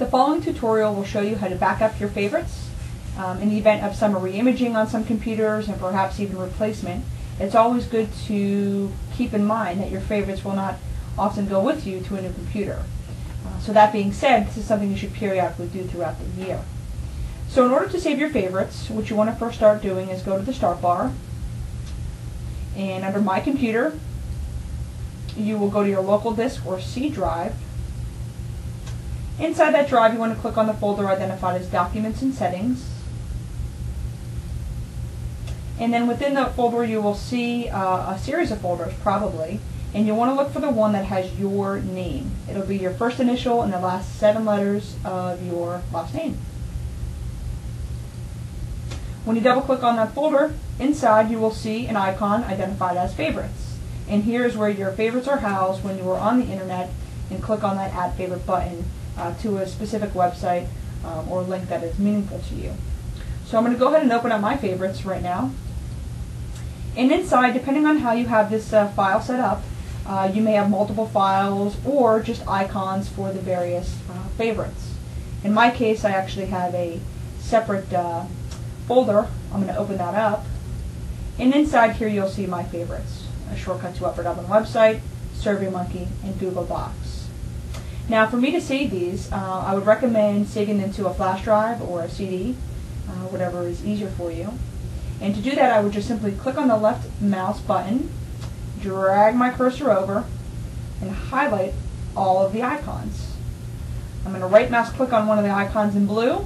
The following tutorial will show you how to back up your favorites. In the event of some reimaging on some computers and perhaps even replacement, it's always good to keep in mind that your favorites will not often go with you to a new computer. So that being said, this is something you should periodically do throughout the year. So in order to save your favorites, what you want to first start doing is go to the Start bar, and under My Computer, you will go to your local disk or C drive. Inside that drive, you want to click on the folder identified as Documents and Settings. And then within the folder, you will see a series of folders, probably. And you want to look for the one that has your name. It'll be your first initial and the last 7 letters of your last name. When you double click on that folder, inside you will see an icon identified as Favorites. And here's where your favorites are housed when you are on the internet and click on that Add Favorite button to a specific website or link that is meaningful to you. So I'm going to go ahead and open up my favorites right now. And inside, depending on how you have this file set up, you may have multiple files or just icons for the various favorites. In my case, I actually have a separate folder. I'm going to open that up. And inside here, you'll see my favorites. A shortcut to Upper Dublin website, SurveyMonkey, and Google Docs. Now, for me to save these, I would recommend saving them to a flash drive or a CD, whatever is easier for you. And to do that, I would just simply click on the left mouse button, drag my cursor over, and highlight all of the icons. I'm going to right mouse click on one of the icons in blue,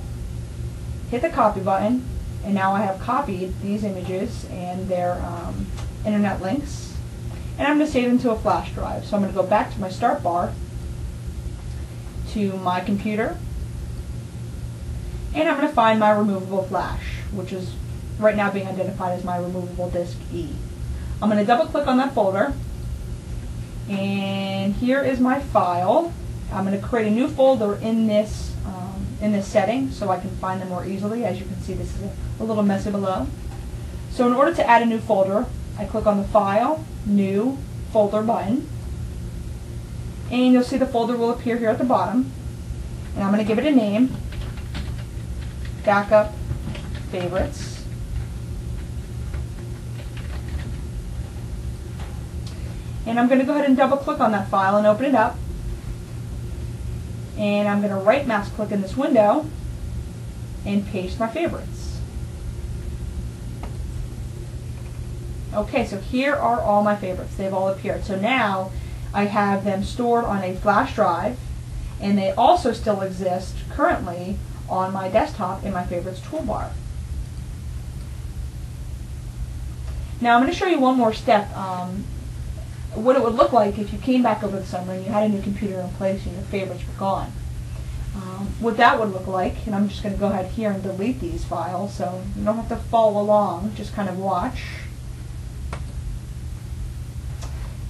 hit the copy button, and now I have copied these images and their internet links. And I'm going to save them to a flash drive. So I'm going to go back to my Start bar, to My Computer, and I'm going to find my removable flash, which is right now being identified as my removable disk E. I'm going to double click on that folder, and here is my file. I'm going to create a new folder in this setting so I can find them more easily. As you can see, this is a little messy below. So in order to add a new folder, I click on the File, New, Folder button. And you'll see the folder will appear here at the bottom. And I'm going to give it a name, Backup Favorites. And I'm going to go ahead and double click on that file and open it up. And I'm going to right mouse click in this window and paste my favorites. Okay, so here are all my favorites. They've all appeared. So now I have them stored on a flash drive, and they also still exist currently on my desktop in my favorites toolbar. Now I'm going to show you one more step, what it would look like if you came back over the summer and you had a new computer in place and your favorites were gone. What that would look like, and I'm just going to go ahead here and delete these files so you don't have to follow along, just kind of watch.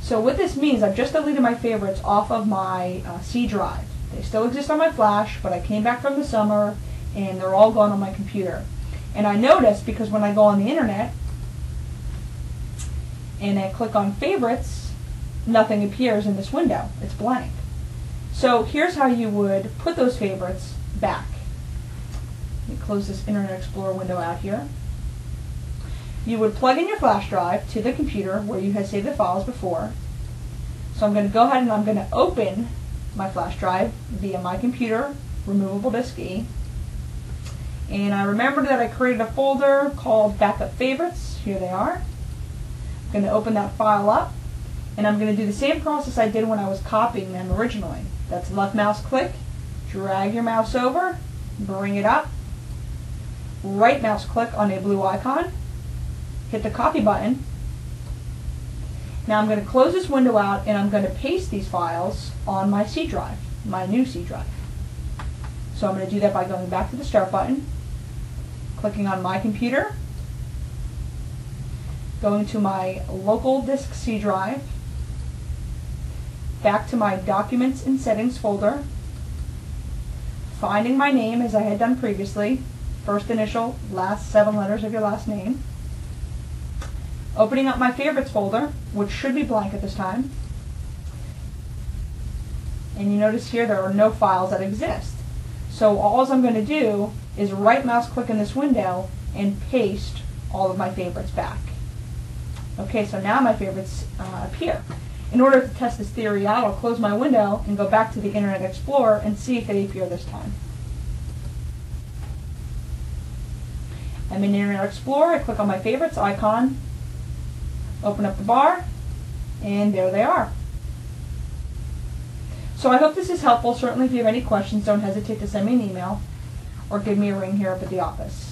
So what this means, I've just deleted my favorites off of my C drive. They still exist on my flash, but I came back from the summer and they're all gone on my computer. And I noticed, because when I go on the internet and I click on favorites, nothing appears in this window. It's blank. So here's how you would put those favorites back. Let me close this Internet Explorer window out here. You would plug in your flash drive to the computer where you had saved the files before. So I'm going to go ahead and I'm going to open my flash drive via My Computer, removable disk E. And I remembered that I created a folder called Backup Favorites. Here they are. I'm going to open that file up, and I'm going to do the same process I did when I was copying them originally. That's left mouse click, drag your mouse over, bring it up, right mouse click on a blue icon, hit the copy button. Now I'm going to close this window out and I'm going to paste these files on my C drive, my new C drive. So I'm going to do that by going back to the Start button, clicking on My Computer, going to my local disk C drive, back to my Documents and Settings folder, finding my name as I had done previously, first initial, last 7 letters of your last name, opening up my favorites folder, which should be blank at this time, and you notice here there are no files that exist. So all I'm going to do is right mouse click in this window and paste all of my favorites back. Okay, so now my favorites appear. In order to test this theory out, I'll close my window and go back to the Internet Explorer and see if they appear this time. I'm in Internet Explorer, I click on my favorites icon, open up the bar, and there they are. So I hope this is helpful. Certainly if you have any questions, don't hesitate to send me an email or give me a ring here up at the office.